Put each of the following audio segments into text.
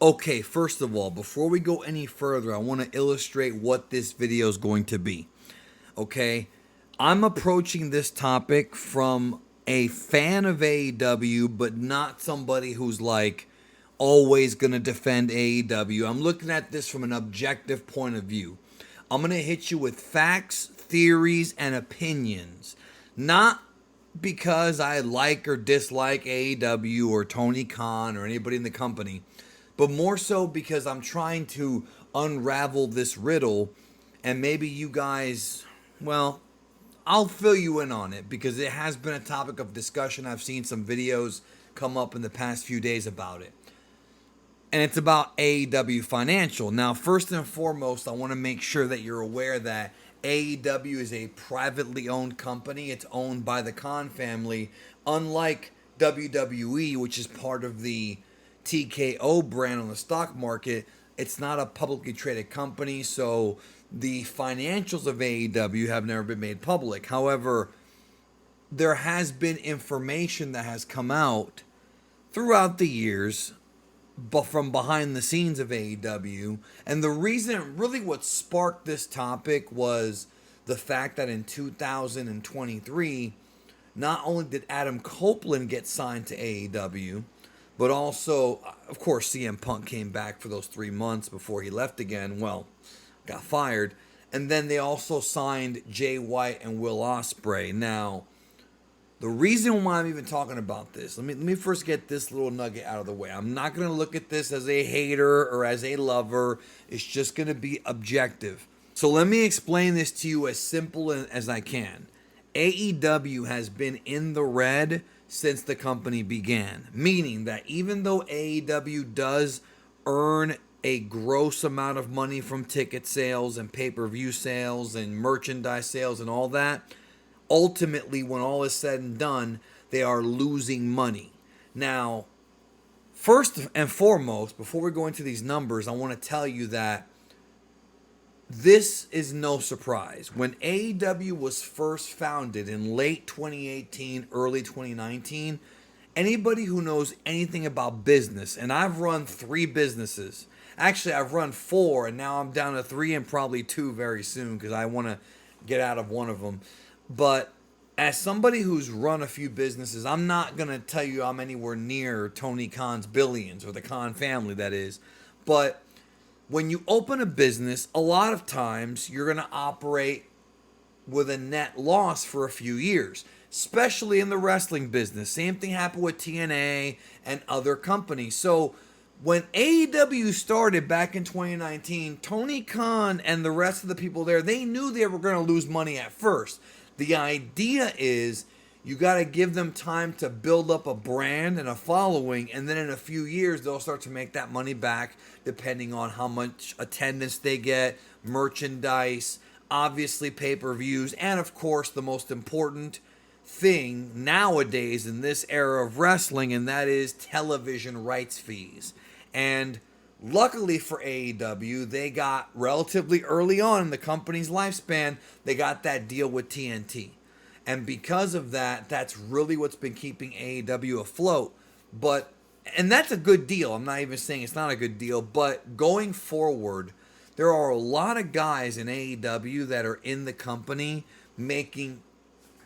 Okay, first of all, before we go any further, I want to illustrate what this video is going to be. Okay, I'm approaching this topic from a fan of AEW, but not somebody who's like always going to defend AEW. I'm looking at this from an objective point of view. I'm going to hit you with facts, theories, and opinions. Not because I like or dislike AEW or Tony Khan or anybody in the company, but more so because I'm trying to unravel this riddle, and maybe you guys, well, I'll fill you in on it because it has been a topic of discussion. I've seen some videos come up in the past few days about it. And it's about AEW Financial. Now, first and foremost, I want to make sure that you're aware that AEW is a privately owned company. It's owned by the Khan family, unlike WWE, which is part of the TKO brand on the stock market. It's not a publicly traded company, so the financials of AEW have never been made public. However, there has been information that has come out throughout the years, but from behind the scenes of AEW. And the reason, really, what sparked this topic was the fact that in 2023, not only did Adam Copeland get signed to AEW, but also, of course, CM Punk came back for those 3 months before he left again. Well, got fired. And then they also signed Jay White and Will Ospreay. Now, the reason why I'm even talking about this, let me first get this little nugget out of the way. I'm not going to look at this as a hater or as a lover. It's just going to be objective. So let me explain this to you as simple as I can. AEW has been in the red since the company began, meaning that even though AEW does earn a gross amount of money from ticket sales and pay-per-view sales and merchandise sales and all that, ultimately, when all is said and done, they are losing money. Now, first and foremost, before we go into these numbers, I want to tell you that this is no surprise. When AEW was first founded in late 2018, early 2019, anybody who knows anything about business, and I've run 3 businesses. Actually, I've run 4, and now I'm down to 3 and probably 2 very soon because I want to get out of one of them. But as somebody who's run a few businesses, I'm not going to tell you I'm anywhere near Tony Khan's billions, or the Khan family, that is. But when you open a business, a lot of times you're going to operate with a net loss for a few years, especially in the wrestling business. Same thing happened with TNA and other companies. So when AEW started back in 2019, Tony Khan and the rest of the people there, they knew they were going to lose money at first. The idea is you got to give them time to build up a brand and a following, and then in a few years they'll start to make that money back depending on how much attendance they get, merchandise, obviously pay-per-views, and of course the most important thing nowadays in this era of wrestling, and that is television rights fees. And luckily for AEW, they got relatively early on in the company's lifespan, they got that deal with TNT. And because of that, that's really what's been keeping AEW afloat. And that's a good deal. I'm not even saying it's not a good deal. But going forward, there are a lot of guys in AEW that are in the company making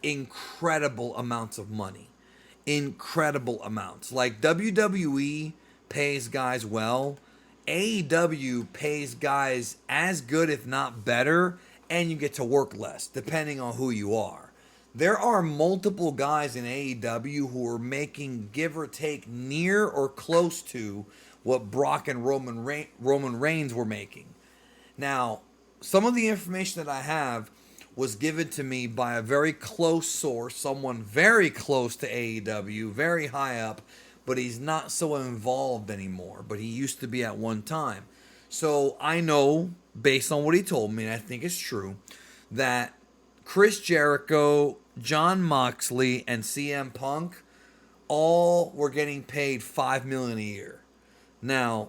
incredible amounts of money. Incredible amounts. Like WWE pays guys well. AEW pays guys as good, if not better, and you get to work less, depending on who you are. There are multiple guys in AEW who are making, give or take, near or close to what Brock and Roman Reigns were making. Now, some of the information that I have was given to me by a very close source, someone very close to AEW, very high up, but he's not so involved anymore, but he used to be at one time. So I know, based on what he told me, and I think it's true, that Chris Jericho, Jon Moxley, and CM Punk all were getting paid $5 million a year. Now,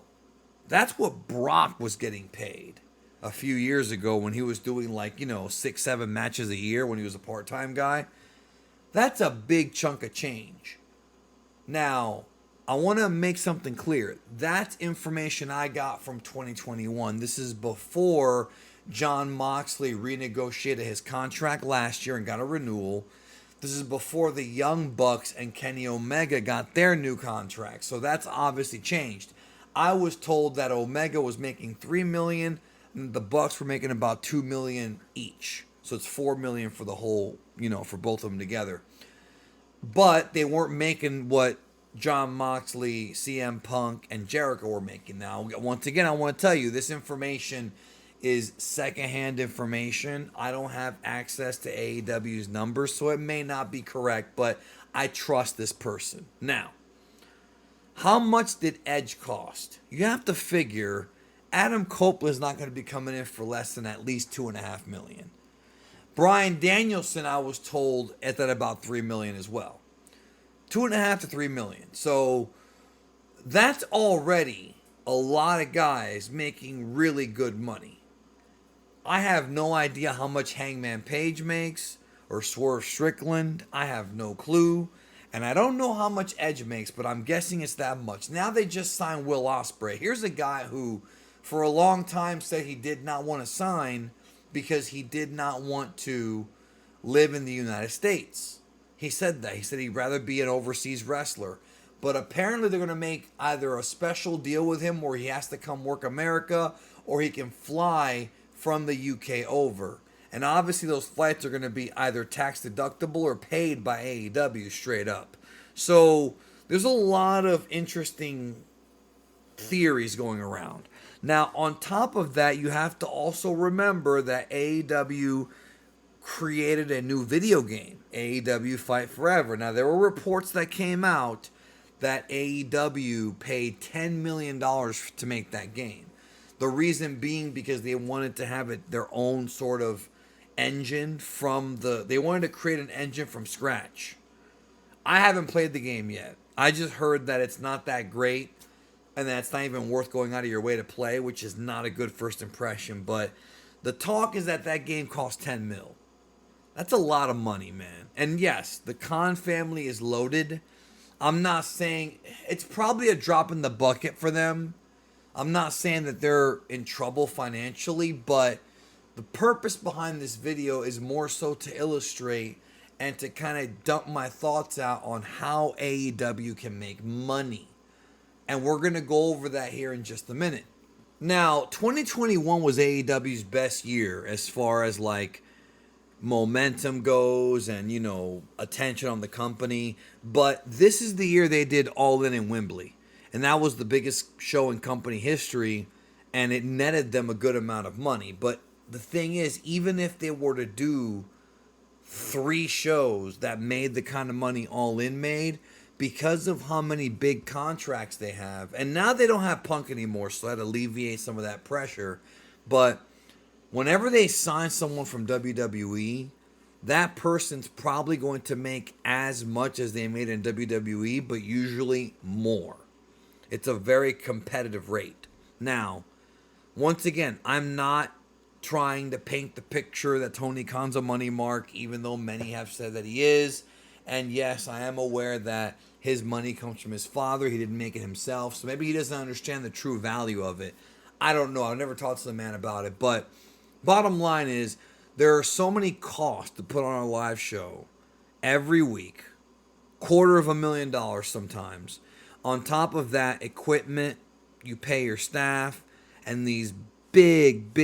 that's what Brock was getting paid a few years ago when he was doing 6, 7 matches a year when he was a part-time guy. That's a big chunk of change. Now, I want to make something clear. That's information I got from 2021. This is before John Moxley renegotiated his contract last year and got a renewal. This is before the Young Bucks and Kenny Omega got their new contract. So that's obviously changed. I was told that Omega was making $3 million and the Bucks were making about $2 million each. So it's $4 million for the whole, for both of them together. But they weren't making what John Moxley, CM Punk, and Jericho were making. Now, once again, I want to tell you, this information is secondhand information. I don't have access to AEW's numbers, so it may not be correct, but I trust this person. Now, how much did Edge cost? You have to figure Adam Copeland is not going to be coming in for less than at least $2.5 million. Bryan Danielson, I was told, at about $3 million as well. 2.5 to 3 million. So that's already a lot of guys making really good money. I have no idea how much Hangman Page makes or Swerve Strickland. I have no clue. And I don't know how much Edge makes, but I'm guessing it's that much. Now they just signed Will Ospreay. Here's a guy who, for a long time, said he did not want to sign because he did not want to live in the United States. He said that. He said he'd rather be an overseas wrestler. But apparently they're going to make either a special deal with him where he has to come work America or he can fly from the UK over. And obviously those flights are going to be either tax deductible or paid by AEW straight up. So there's a lot of interesting theories going around. Now, on top of that, you have to also remember that AEW created a new video game, AEW Fight Forever. Now, there were reports that came out that AEW paid $10 million to make that game. The reason being because they wanted to have it their own sort of engine they wanted to create an engine from scratch. I haven't played the game yet. I just heard that it's not that great and that it's not even worth going out of your way to play, which is not a good first impression. But the talk is that game cost 10 mil. That's a lot of money, man. And yes, the Khan family is loaded. I'm not saying it's probably a drop in the bucket for them. I'm not saying that they're in trouble financially, but the purpose behind this video is more so to illustrate and to kind of dump my thoughts out on how AEW can make money. And we're going to go over that here in just a minute. Now, 2021 was AEW's best year as far as like momentum goes and, attention on the company. But this is the year they did All In Wembley. And that was the biggest show in company history. And it netted them a good amount of money. But the thing is, even if they were to do 3 shows that made the kind of money All In made, because of how many big contracts they have, and now they don't have Punk anymore, so that alleviates some of that pressure. But whenever they sign someone from WWE, that person's probably going to make as much as they made in WWE, but usually more. It's a very competitive rate. Now, once again, I'm not trying to paint the picture that Tony Khan's a money mark, even though many have said that he is. And yes, I am aware that his money comes from his father. He didn't make it himself. So maybe he doesn't understand the true value of it. I don't know. I've never talked to the man about it. But bottom line is, there are so many costs to put on a live show every week. $250,000 sometimes. On top of that, equipment, you pay your staff, and these big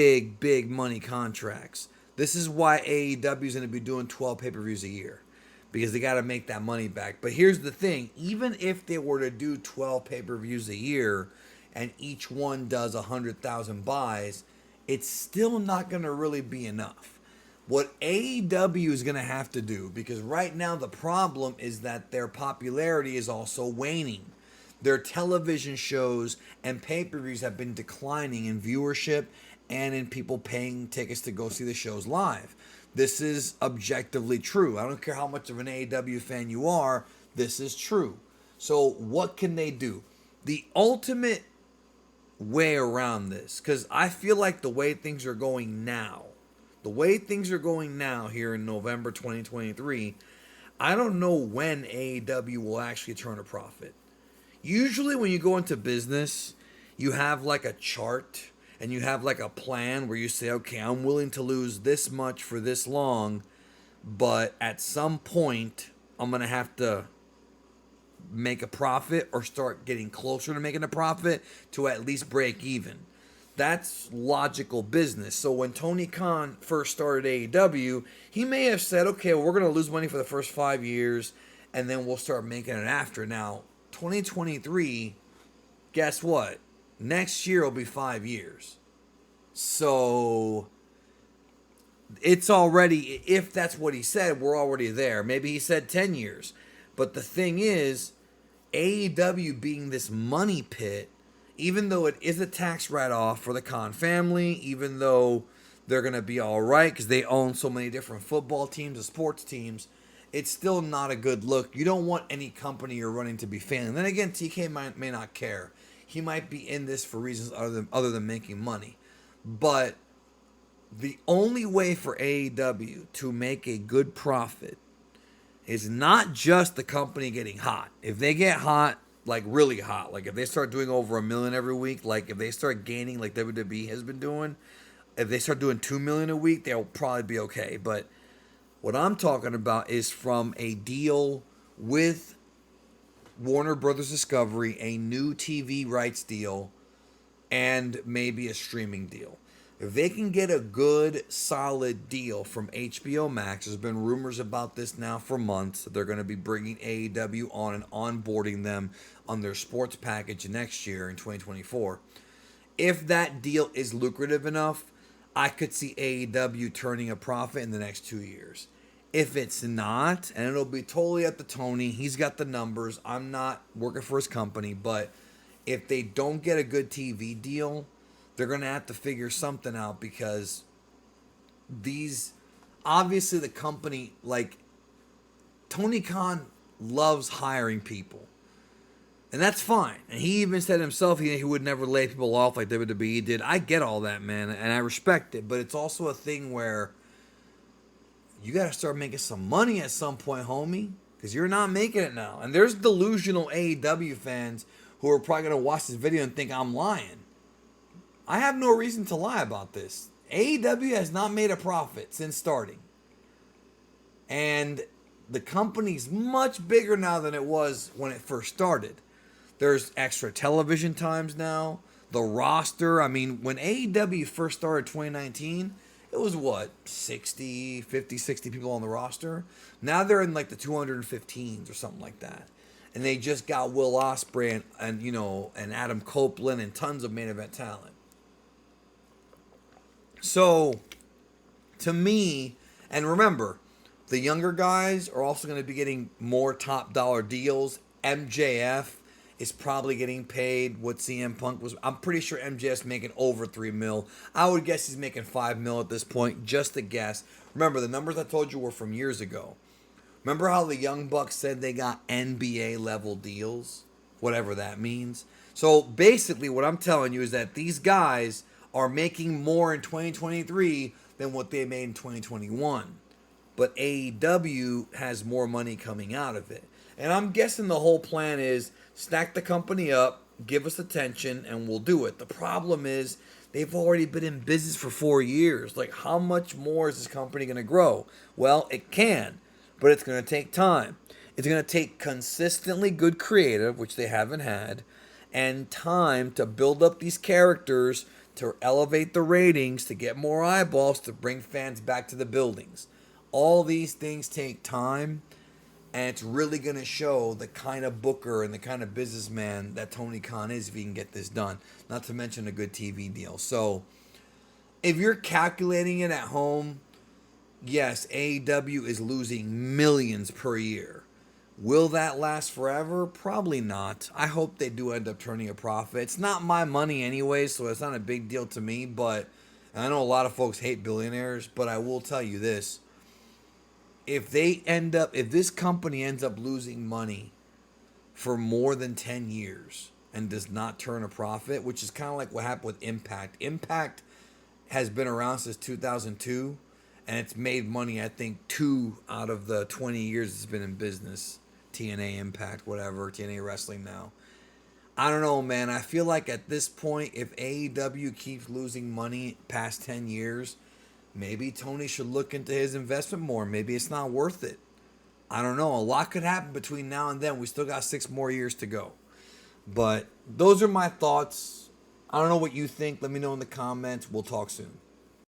money contracts. This is why AEW is going to be doing 12 pay-per-views a year. Because they got to make that money back. But here's the thing. Even if they were to do 12 pay-per-views a year and each one does 100,000 buys, it's still not going to really be enough. What AEW is going to have to do, because right now the problem is that their popularity is also waning. Their television shows and pay-per-views have been declining in viewership and in people paying tickets to go see the shows live. This is objectively true. I don't care how much of an AEW fan you are, this is true. So what can they do? The ultimate way around this, because I feel like the way things are going now here in November 2023, I don't know when AEW will actually turn a profit. Usually when you go into business, you have like a chart and you have like a plan where you say, okay, I'm willing to lose this much for this long, but at some point, I'm going to have to make a profit or start getting closer to making a profit to at least break even. That's logical business. So when Tony Khan first started AEW, he may have said, okay, well, we're going to lose money for the first 5 years and then we'll start making it after. Now, 2023, guess what? Next year will be 5 years. So it's already, if that's what he said, we're already there. Maybe he said 10 years. But the thing is, AEW being this money pit, even though it is a tax write-off for the Khan family, even though they're going to be all right because they own so many different football teams and sports teams, it's still not a good look. You don't want any company you're running to be failing. Then again, TK may not care. He might be in this for reasons other than making money. But the only way for AEW to make a good profit is not just the company getting hot. If they get hot, like really hot, like if they start doing over 1 million every week, like if they start gaining like WWE has been doing, if they start doing 2 million a week, they'll probably be okay. But what I'm talking about is from a deal with Warner Brothers Discovery, a new TV rights deal, and maybe a streaming deal. If they can get a good, solid deal from HBO Max, there's been rumors about this now for months that they're going to be bringing AEW on and onboarding them on their sports package next year in 2024. If that deal is lucrative enough, I could see AEW turning a profit in the next 2 years. If it's not, and it'll be totally up to Tony, he's got the numbers. I'm not working for his company, but if they don't get a good TV deal, they're going to have to figure something out because obviously the company, like Tony Khan loves hiring people. And that's fine. And he even said himself he would never lay people off like WWE did. I get all that, man, and I respect it. But it's also a thing where you got to start making some money at some point, homie, because you're not making it now. And there's delusional AEW fans who are probably going to watch this video and think I'm lying. I have no reason to lie about this. AEW has not made a profit since starting. And the company's much bigger now than it was when it first started. There's extra television times now. The roster, I mean, when AEW first started 2019, it was what, 60 people on the roster? Now they're in like the 215s or something like that. And they just got Will Ospreay and Adam Copeland and tons of main event talent. So, to me, and remember, the younger guys are also going to be getting more top dollar deals. MJF is probably getting paid what CM Punk was. I'm pretty sure MJF's making over 3 mil. I would guess he's making 5 mil at this point, just a guess. Remember, the numbers I told you were from years ago. Remember how the Young Bucks said they got NBA level deals? Whatever that means. So basically what I'm telling you is that these guys are making more in 2023 than what they made in 2021. But AEW has more money coming out of it. And I'm guessing the whole plan is stack the company up, give us attention, and we'll do it. The problem is they've already been in business for 4 years. Like, how much more is this company going to grow? Well, it can, but it's going to take time. It's going to take consistently good creative, which they haven't had, and time to build up these characters, to elevate the ratings, to get more eyeballs, to bring fans back to the buildings. All these things take time, and it's really going to show the kind of booker and the kind of businessman that Tony Khan is if he can get this done. Not to mention a good TV deal. So, if you're calculating it at home, yes, AEW is losing millions per year. Will that last forever? Probably not. I hope they do end up turning a profit. It's not my money anyway, so it's not a big deal to me. But I know a lot of folks hate billionaires, but I will tell you this. If this company ends up losing money for more than 10 years and does not turn a profit, which is kind of like what happened with Impact. Impact has been around since 2002, and it's made money, I think, 2 out of the 20 years it's been in business. TNA Impact, whatever, TNA Wrestling now. I don't know, man. I feel like at this point, if AEW keeps losing money past 10 years, maybe Tony should look into his investment more. Maybe it's not worth it. I don't know. A lot could happen between now and then. We still got 6 more years to go. But those are my thoughts. I don't know what you think. Let me know in the comments. We'll talk soon.